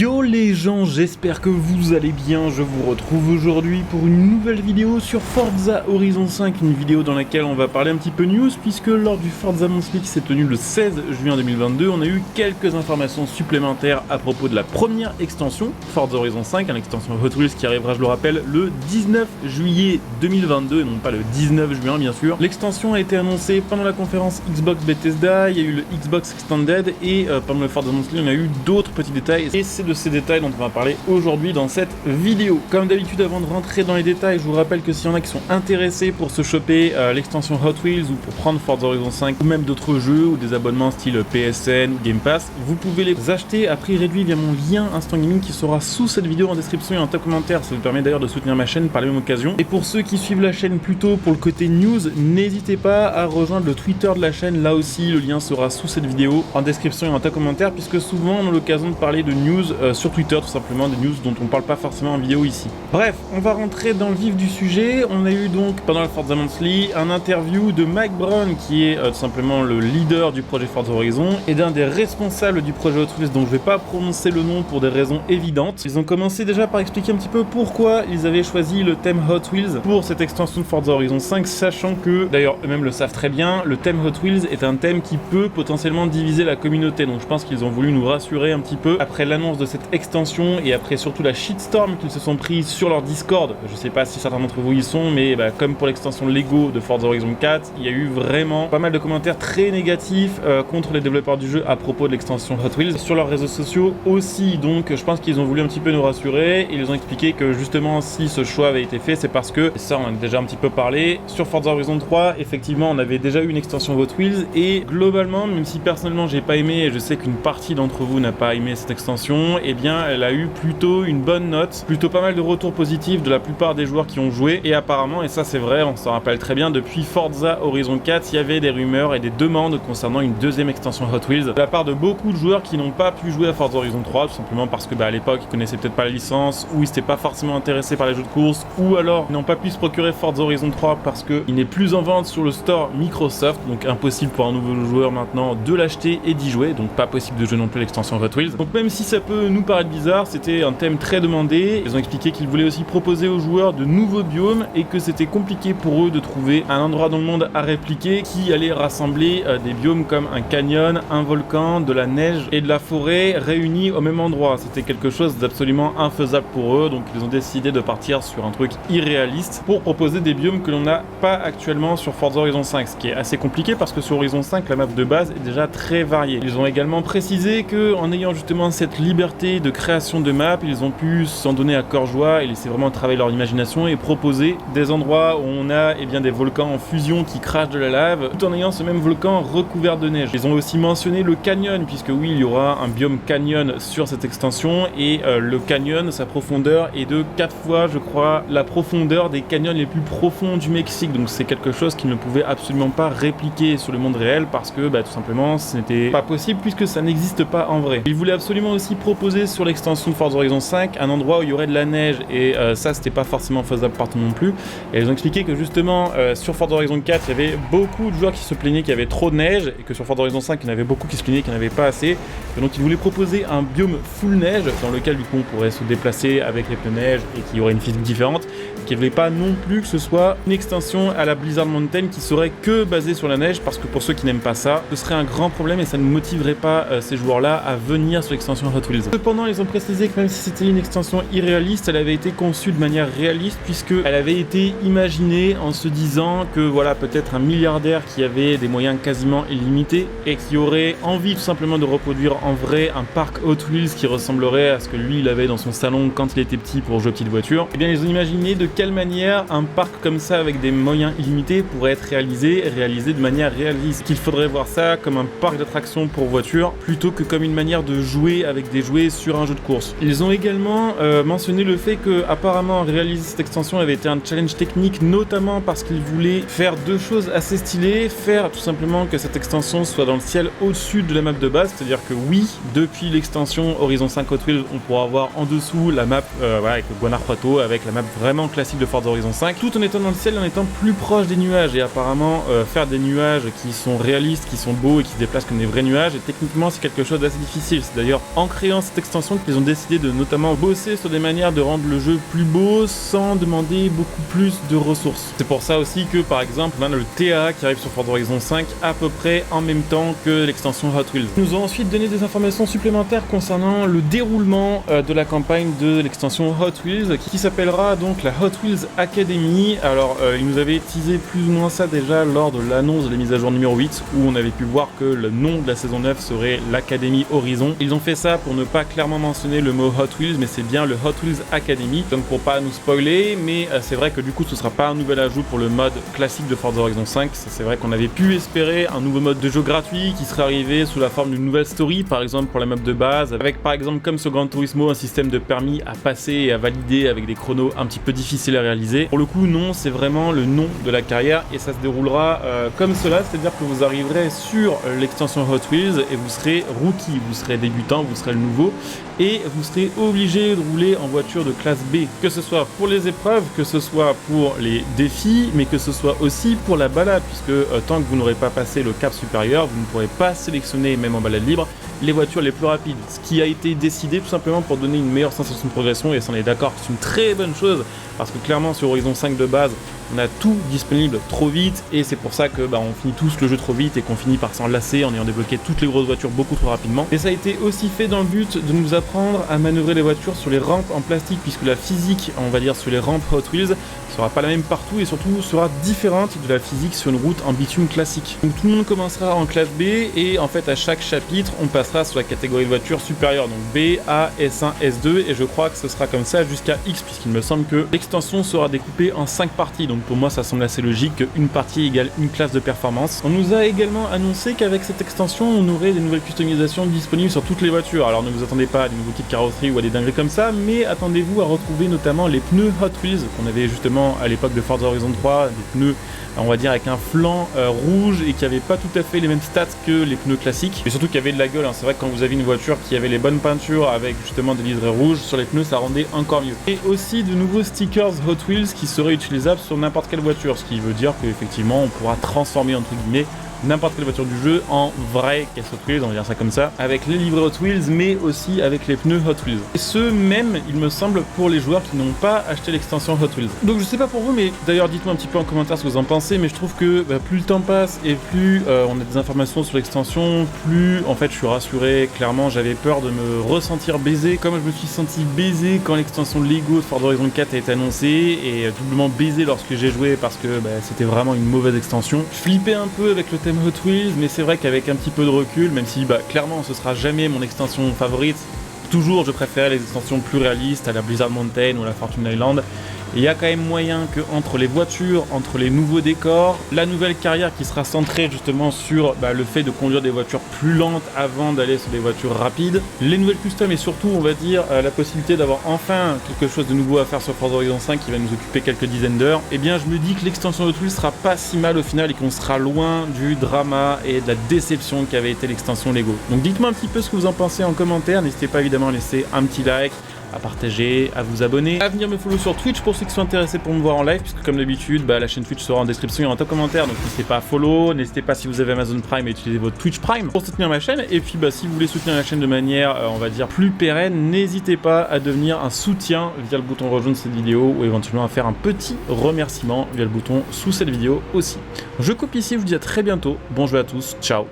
Yo les gens, j'espère que vous allez bien. Je vous retrouve aujourd'hui pour une nouvelle vidéo sur Forza Horizon 5, une vidéo dans laquelle on va parler un petit peu news, puisque lors du Forza Monthly qui s'est tenu le 16 juin 2022, on a eu quelques informations supplémentaires à propos de la première extension Forza Horizon 5, une extension Hot Wheels qui arrivera, je le rappelle, le 19 juillet 2022 et non pas le 19 juin bien sûr. L'extension a été annoncée pendant la conférence Xbox Bethesda, il y a eu le Xbox Extended et pendant le Forza Monthly on a eu d'autres petits détails et c'est de ces détails dont on va parler aujourd'hui dans cette vidéo. Comme d'habitude, avant de rentrer dans les détails, je vous rappelle que s'il y en a qui sont intéressés pour se choper l'extension Hot Wheels ou pour prendre Forza Horizon 5 ou même d'autres jeux ou des abonnements style PSN ou Game Pass, vous pouvez les acheter à prix réduit via mon lien Instant Gaming qui sera sous cette vidéo en description et en top commentaire. Ça vous permet d'ailleurs de soutenir ma chaîne par la même occasion. Et pour ceux qui suivent la chaîne plutôt pour le côté news, n'hésitez pas à rejoindre le Twitter de la chaîne. Là aussi, le lien sera sous cette vidéo en description et en top commentaire, puisque souvent on a l'occasion de parler de news sur Twitter, tout simplement des news dont on parle pas forcément en vidéo ici. Bref, on va rentrer dans le vif du sujet. On a eu donc pendant le Forza Monthly un interview de Mike Brown qui est tout simplement le leader du projet Forza Horizon et d'un des responsables du projet Hot Wheels, dont je vais pas prononcer le nom pour des raisons évidentes. Ils ont commencé déjà par expliquer un petit peu pourquoi ils avaient choisi le thème Hot Wheels pour cette extension de Forza Horizon 5, sachant que, d'ailleurs eux-mêmes le savent très bien, le thème Hot Wheels est un thème qui peut potentiellement diviser la communauté. Donc je pense qu'ils ont voulu nous rassurer un petit peu après l'annonce de cette extension et après surtout la shitstorm qu'ils se sont pris sur leur Discord. Je sais pas si certains d'entre vous y sont, mais comme pour l'extension Lego de Forza Horizon 4, il y a eu vraiment pas mal de commentaires très négatifs contre les développeurs du jeu à propos de l'extension Hot Wheels sur leurs réseaux sociaux aussi. Donc je pense qu'ils ont voulu un petit peu nous rassurer. Ils nous ont expliqué que justement si ce choix avait été fait, c'est parce que, et ça on en a déjà un petit peu parlé, sur Forza Horizon 3, effectivement on avait déjà eu une extension Hot Wheels et globalement, même si personnellement j'ai pas aimé et je sais qu'une partie d'entre vous n'a pas aimé cette extension, et bien elle a eu plutôt une bonne note, plutôt pas mal de retours positifs de la plupart des joueurs qui ont joué. Et apparemment, et ça c'est vrai, on s'en rappelle très bien, depuis Forza Horizon 4 il y avait des rumeurs et des demandes concernant une deuxième extension Hot Wheels de la part de beaucoup de joueurs qui n'ont pas pu jouer à Forza Horizon 3, tout simplement parce que à l'époque ils connaissaient peut-être pas la licence, ou ils n'étaient pas forcément intéressés par les jeux de course, ou alors ils n'ont pas pu se procurer Forza Horizon 3 parce qu'il n'est plus en vente sur le store Microsoft, donc impossible pour un nouveau joueur maintenant de l'acheter et d'y jouer, donc pas possible de jouer non plus l'extension Hot Wheels. Donc même si ça peut nous paraître bizarre, c'était un thème très demandé. Ils ont expliqué qu'ils voulaient aussi proposer aux joueurs de nouveaux biomes et que c'était compliqué pour eux de trouver un endroit dans le monde à répliquer qui allait rassembler des biomes comme un canyon, un volcan, de la neige et de la forêt réunis au même endroit. C'était quelque chose d'absolument infaisable pour eux, donc ils ont décidé de partir sur un truc irréaliste pour proposer des biomes que l'on n'a pas actuellement sur Forza Horizon 5, ce qui est assez compliqué parce que sur Horizon 5 la map de base est déjà très variée. Ils ont également précisé que en ayant justement cette liberté de création de map, ils ont pu s'en donner à cœur joie et laisser vraiment travailler leur imagination et proposer des endroits où on a des volcans en fusion qui crachent de la lave tout en ayant ce même volcan recouvert de neige. Ils ont aussi mentionné le canyon, puisque oui, il y aura un biome canyon sur cette extension et le canyon, sa profondeur est de 4 fois, je crois, la profondeur des canyons les plus profonds du Mexique. Donc c'est quelque chose qu'ils ne pouvaient absolument pas répliquer sur le monde réel parce que tout simplement ce n'était pas possible puisque ça n'existe pas en vrai. Ils voulaient absolument aussi proposer sur l'extension de Forza Horizon 5 un endroit où il y aurait de la neige et ça c'était pas forcément faisable partout non plus. Et ils ont expliqué que justement sur Forza Horizon 4 il y avait beaucoup de joueurs qui se plaignaient qu'il y avait trop de neige et que sur Forza Horizon 5 il y en avait beaucoup qui se plaignaient qu'il n'y en avait pas assez. Et donc ils voulaient proposer un biome full neige dans lequel du coup on pourrait se déplacer avec les pneus neige et qu'il y aurait une physique différente. Qu'ils ne voulaient pas non plus que ce soit une extension à la Blizzard Mountain qui serait que basée sur la neige, parce que pour ceux qui n'aiment pas ça, ce serait un grand problème et ça ne motiverait pas ces joueurs-là à venir sur l'extension Hot Wheels. Cependant, ils ont précisé que même si c'était une extension irréaliste, elle avait été conçue de manière réaliste puisqu'elle avait été imaginée en se disant que voilà, peut-être un milliardaire qui avait des moyens quasiment illimités et qui aurait envie tout simplement de reproduire en vrai un parc Hot Wheels qui ressemblerait à ce que lui il avait dans son salon quand il était petit pour jouer aux petites voitures. Et bien ils ont imaginé de quelle manière un parc comme ça avec des moyens illimités pourrait être réalisé de manière réaliste. Qu'il faudrait voir ça comme un parc d'attractions pour voitures plutôt que comme une manière de jouer avec des jouets sur un jeu de course. Ils ont également mentionné le fait que apparemment réaliser cette extension avait été un challenge technique, notamment parce qu'ils voulaient faire deux choses assez stylées. Faire tout simplement que cette extension soit dans le ciel au-dessus de la map de base, c'est-à-dire que oui, depuis l'extension Horizon 5 Hot Wheels, on pourra avoir en dessous la map avec le Guanajuato, avec la map vraiment classique classique de Forza Horizon 5, tout en étant dans le ciel et en étant plus proche des nuages. Et apparemment, faire des nuages qui sont réalistes, qui sont beaux et qui se déplacent comme des vrais nuages, et techniquement c'est quelque chose d'assez difficile. C'est d'ailleurs en créant cette extension qu'ils ont décidé de notamment bosser sur des manières de rendre le jeu plus beau sans demander beaucoup plus de ressources. C'est pour ça aussi que par exemple on a le TA qui arrive sur Forza Horizon 5 à peu près en même temps que l'extension Hot Wheels. Ils nous ont ensuite donné des informations supplémentaires concernant le déroulement de la campagne de l'extension Hot Wheels qui s'appellera donc la Hot Wheels Academy. Alors ils nous avaient teasé plus ou moins ça déjà lors de l'annonce de la mise à jour numéro 8 où on avait pu voir que le nom de la saison 9 serait l'Academy Horizon. Ils ont fait ça pour ne pas clairement mentionner le mot Hot Wheels, mais c'est bien le Hot Wheels Academy, donc pour pas nous spoiler, mais c'est vrai que du coup ce sera pas un nouvel ajout pour le mode classique de Forza Horizon 5. C'est vrai qu'on avait pu espérer un nouveau mode de jeu gratuit qui serait arrivé sous la forme d'une nouvelle story, par exemple pour la map de base, avec par exemple comme sur Gran Turismo un système de permis à passer et à valider avec des chronos un petit peu difficiles à réaliser. Pour le coup non, c'est vraiment le nom de la carrière et ça se déroulera comme cela, c'est-à-dire que vous arriverez sur l'extension Hot Wheels et vous serez rookie, vous serez débutant, vous serez le nouveau et vous serez obligé de rouler en voiture de classe B, que ce soit pour les épreuves, que ce soit pour les défis, mais que ce soit aussi pour la balade, puisque tant que vous n'aurez pas passé le cap supérieur, vous ne pourrez pas sélectionner, même en balade libre, les voitures les plus rapides. Ce qui a été décidé tout simplement pour donner une meilleure sensation de progression, et ça on est d'accord, c'est une très bonne chose, parce que clairement sur Horizon 5 de base, on a tout disponible trop vite, et c'est pour ça que on finit tous le jeu trop vite et qu'on finit par s'en lasser en ayant débloqué toutes les grosses voitures beaucoup trop rapidement. Et ça a été aussi fait dans le but de nous apprendre à manœuvrer les voitures sur les rampes en plastique, puisque la physique, on va dire sur les rampes Hot Wheels, sera pas la même partout et surtout sera différente de la physique sur une route en bitume classique. Donc tout le monde commencera en classe B et en fait à chaque chapitre on passera sur la catégorie de voiture supérieure, donc B, A, S1, S2, et je crois que ce sera comme ça jusqu'à X, puisqu'il me semble que l'extension sera découpée en 5 parties, donc pour moi ça semble assez logique qu'une partie égale une classe de performance. On nous a également annoncé qu'avec cette extension on aurait des nouvelles customisations disponibles sur toutes les voitures. Alors ne vous attendez pas à des nouveaux kits de carrosserie ou à des dingueries comme ça, mais attendez-vous à retrouver notamment les pneus Hot Wheels qu'on avait justement à l'époque de Forza Horizon 3, des pneus on va dire avec un flanc rouge et qui n'avaient pas tout à fait les mêmes stats que les pneus classiques, et surtout qui avaient de la gueule, hein. C'est vrai que quand vous avez une voiture qui avait les bonnes peintures avec justement des liserés rouges sur les pneus, ça rendait encore mieux. Et aussi de nouveaux stickers Hot Wheels qui seraient utilisables sur n'importe quelle voiture, ce qui veut dire qu'effectivement on pourra transformer entre guillemets n'importe quelle voiture du jeu en vraie caisse Hot Wheels, on va dire ça comme ça, avec les livrets Hot Wheels mais aussi avec les pneus Hot Wheels. Et ce même, il me semble, pour les joueurs qui n'ont pas acheté l'extension Hot Wheels. Donc je sais pas pour vous, mais d'ailleurs dites-moi un petit peu en commentaire ce que vous en pensez, mais je trouve que plus le temps passe et plus on a des informations sur l'extension, plus en fait je suis rassuré. Clairement j'avais peur de me ressentir baisé, comme je me suis senti baisé quand l'extension Lego de Forza Horizon 4 a été annoncée, et doublement baisé lorsque j'ai joué parce que c'était vraiment une mauvaise extension. Je flippais un peu avec le thème Hot Wheels, mais c'est vrai qu'avec un petit peu de recul, même si clairement ce sera jamais mon extension favorite, toujours je préfère les extensions plus réalistes à la Blizzard Mountain ou la Fortune Island. Et il y a quand même moyen que entre les voitures, entre les nouveaux décors, la nouvelle carrière qui sera centrée justement sur le fait de conduire des voitures plus lentes avant d'aller sur des voitures rapides, les nouvelles customs et surtout on va dire la possibilité d'avoir enfin quelque chose de nouveau à faire sur Forza Horizon 5 qui va nous occuper quelques dizaines d'heures, et bien je me dis que l'extension Hot Wheels sera pas si mal au final et qu'on sera loin du drama et de la déception qu'avait été l'extension Lego. Donc dites-moi un petit peu ce que vous en pensez en commentaire, n'hésitez pas évidemment à laisser un petit like, à partager, à vous abonner, à venir me follow sur Twitch pour ceux qui sont intéressés pour me voir en live, puisque comme d'habitude, la chaîne Twitch sera en description et en top commentaire, donc n'hésitez pas à follow, n'hésitez pas si vous avez Amazon Prime à utiliser votre Twitch Prime pour soutenir ma chaîne, et puis si vous voulez soutenir la chaîne de manière, on va dire, plus pérenne, n'hésitez pas à devenir un soutien via le bouton rejoindre cette vidéo, ou éventuellement à faire un petit remerciement via le bouton sous cette vidéo aussi. Je coupe ici, je vous dis à très bientôt, bon jeu à tous, ciao.